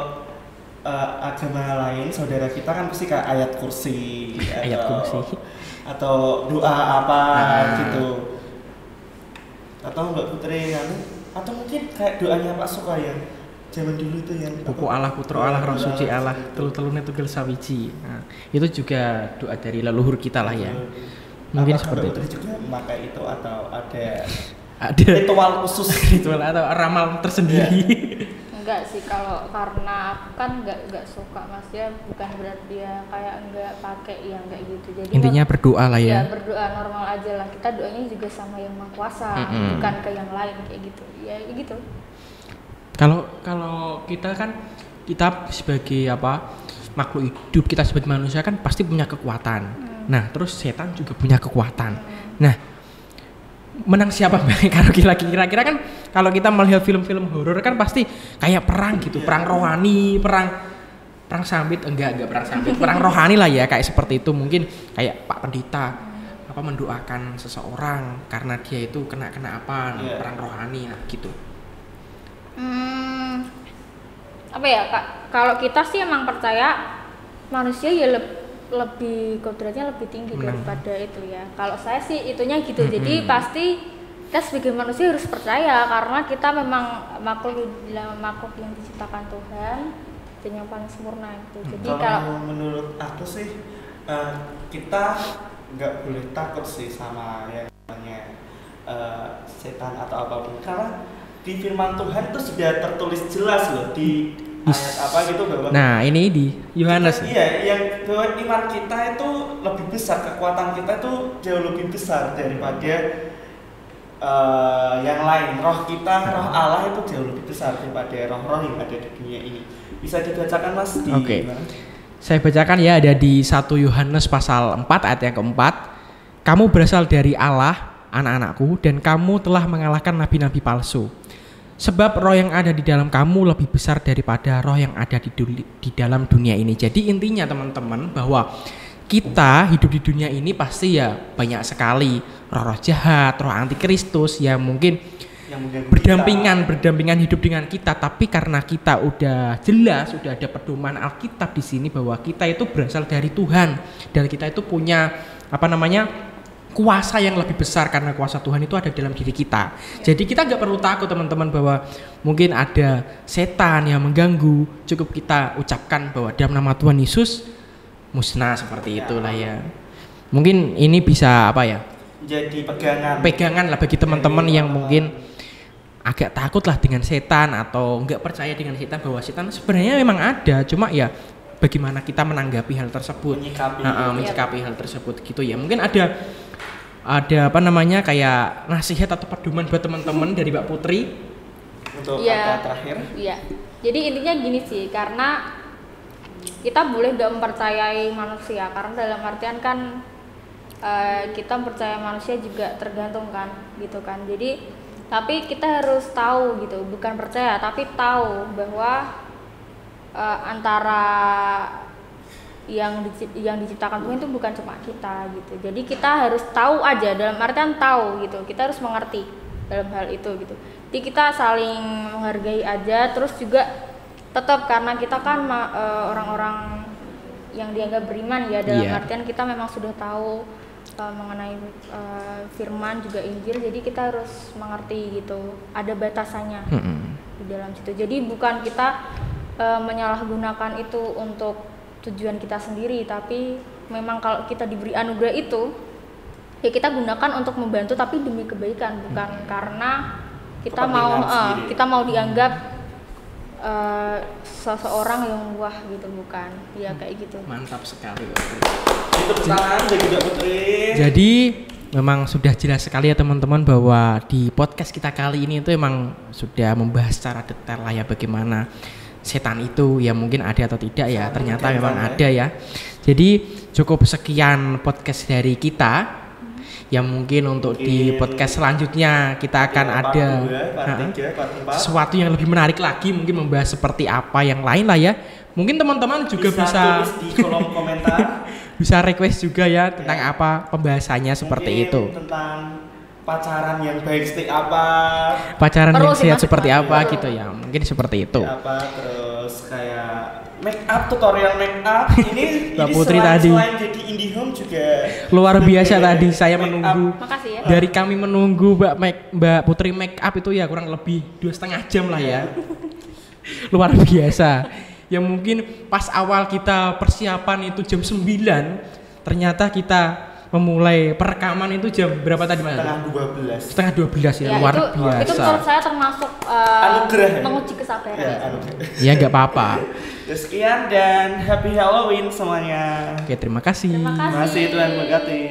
B: agama lain saudara kita kan pasti kayak ayat kursi, atau doa apa gitu. Atau Mbak Putri kan, atau mungkin kayak doanya Pak Suka ya zaman dulu itu yang
A: Buku Allah, Putra Allah, Roh Suci Allah, telu-telune tugel sawiji. Nah, itu juga doa dari leluhur kita lah ya. Mungkin seperti itu.
B: Juga memakai itu atau ada
A: ritual
B: khusus,
A: ritual atau ramal tersendiri.
C: Enggak sih, kalau karena aku kan enggak suka, maksudnya bukan berarti dia kayak enggak pakai yang kayak gitu. Jadi
A: Intinya berdoa lah ya.
C: Ya berdoa normal aja lah. Kita doanya juga sama yang Maha Kuasa, bukan ke yang lain kayak gitu. Ya gitu.
A: Kalau kita kan kita sebagai makhluk hidup, kita sebagai manusia kan pasti punya kekuatan. Nah, terus setan juga punya kekuatan. Nah, menang siapa Mbak? Kalau kira-kira kan kalau kita melihat film-film horor kan pasti kayak perang gitu, perang rohani, perang sambit, enggak perang sambit, perang rohani lah ya, kayak seperti itu. Mungkin kayak Pak Pendeta mendoakan seseorang karena dia itu kena apa, perang rohani nah gitu.
C: Apa ya Kak? Kalau kita sih emang percaya manusia ya lebih kodratnya lebih tinggi daripada itu ya. Kalau saya sih itunya gitu. Jadi pasti kita sebagai manusia harus percaya karena kita memang makhluk yang diciptakan Tuhan dan yang paling sempurna itu. Jadi
B: kalau menurut aku sih kita nggak boleh takut sih sama yang namanya setan atau apapun, karena di firman Tuhan itu sudah tertulis jelas loh di ayat apa gitu bahwa
A: nah ini di Yohanes
B: yang bahwa iman kita itu lebih besar, kekuatan kita itu jauh lebih besar daripada yang lain. Roh Allah itu jauh lebih besar daripada roh-roh yang ada di dunia ini. Bisa dibacakan Mas di
A: mana? Saya bacakan ya, ada di 1 Yohanes pasal 4 ayat yang keempat. Kamu berasal dari Allah, anak-anakku, dan kamu telah mengalahkan nabi-nabi palsu. Sebab roh yang ada di dalam kamu lebih besar daripada roh yang ada di dalam dunia ini. Jadi intinya teman-teman bahwa kita hidup di dunia ini pasti ya banyak sekali roh-roh jahat, roh antikristus yang mungkin berdampingan hidup dengan kita. Tapi karena kita udah jelas, udah ada pedoman Alkitab di sini bahwa kita itu berasal dari Tuhan dan kita itu punya kuasa yang lebih besar karena kuasa Tuhan itu ada dalam diri kita. Jadi kita nggak perlu takut teman-teman bahwa mungkin ada setan yang mengganggu. Cukup kita ucapkan bahwa dalam nama Tuhan Yesus musnah, seperti itulah ya. Mungkin ini bisa
B: jadi
A: pegangan lah bagi teman-teman yang mungkin agak takut lah dengan setan atau nggak percaya dengan setan, bahwa setan sebenarnya memang ada, cuma ya bagaimana kita menanggapi hal tersebut, menyikapi hal tersebut gitu ya. Mungkin ada kayak nasihat atau pedoman buat teman-teman dari Mbak Putri
B: untuk kata terakhir.
C: Iya. Jadi intinya gini sih, karena kita boleh gak mempercayai manusia, karena dalam artian kan kita percaya manusia juga tergantung kan, gitu kan. Jadi tapi kita harus tahu gitu, bukan percaya tapi tahu bahwa antara yang diciptakan Tuhan itu bukan cuma kita gitu. Jadi kita harus tahu aja, dalam artian tahu gitu. Kita harus mengerti dalam hal itu gitu. Jadi kita saling menghargai aja, terus juga tetap karena kita kan orang-orang yang dianggap beriman ya, dalam artian kita memang sudah tahu mengenai firman juga Injil, jadi kita harus mengerti gitu. Ada batasannya di dalam situ. Jadi bukan kita menyalahgunakan itu untuk tujuan kita sendiri, tapi memang kalau kita diberi anugerah itu ya kita gunakan untuk membantu, tapi demi kebaikan, bukan karena kita mau dianggap seseorang yang wah gitu, bukan ya kayak gitu.
A: Mantap sekali.
B: Itu pesanan dari Mbak Putri.
A: Jadi memang sudah jelas sekali ya teman-teman bahwa di podcast kita kali ini itu emang sudah membahas secara detail lah ya bagaimana setan itu ya, mungkin ada atau tidak ya, ternyata memang ada ya. Jadi cukup sekian podcast dari kita. Ya mungkin untuk di podcast selanjutnya kita akan ada sesuatu yang lebih menarik lagi, mungkin membahas seperti apa yang lain lah ya. Mungkin teman-teman juga bisa
B: tulis di kolom komentar.
A: Bisa request juga ya tentang apa pembahasannya seperti itu.
B: Tentang pacaran yang baik seperti apa,
A: pacaran yang sehat seperti apa gitu ya, mungkin seperti itu.
B: Terus kayak make up, tutorial make up ini
A: Mbak Putri tadi
B: selain jadi IndiHome juga
A: luar biasa tadi saya menunggu.
C: Makasih ya.
A: Dari kami menunggu Mbak Putri make up itu ya kurang lebih 2,5 jam lah ya. Luar biasa. Ya mungkin pas awal kita persiapan itu jam 9, ternyata kita memulai perekaman itu jam berapa tadi Mas?
B: Setengah 12.
A: Setengah 12 ya, luar biasa.
C: Itu menurut saya termasuk
B: Anugerah ya?
C: menguji kesabaran.
B: Ya,
A: Ya nggak apa-apa.
B: Ya, sekian dan happy Halloween semuanya.
A: Oke, terima kasih.
C: Terima kasih.
B: Masih Tuhan memberkati.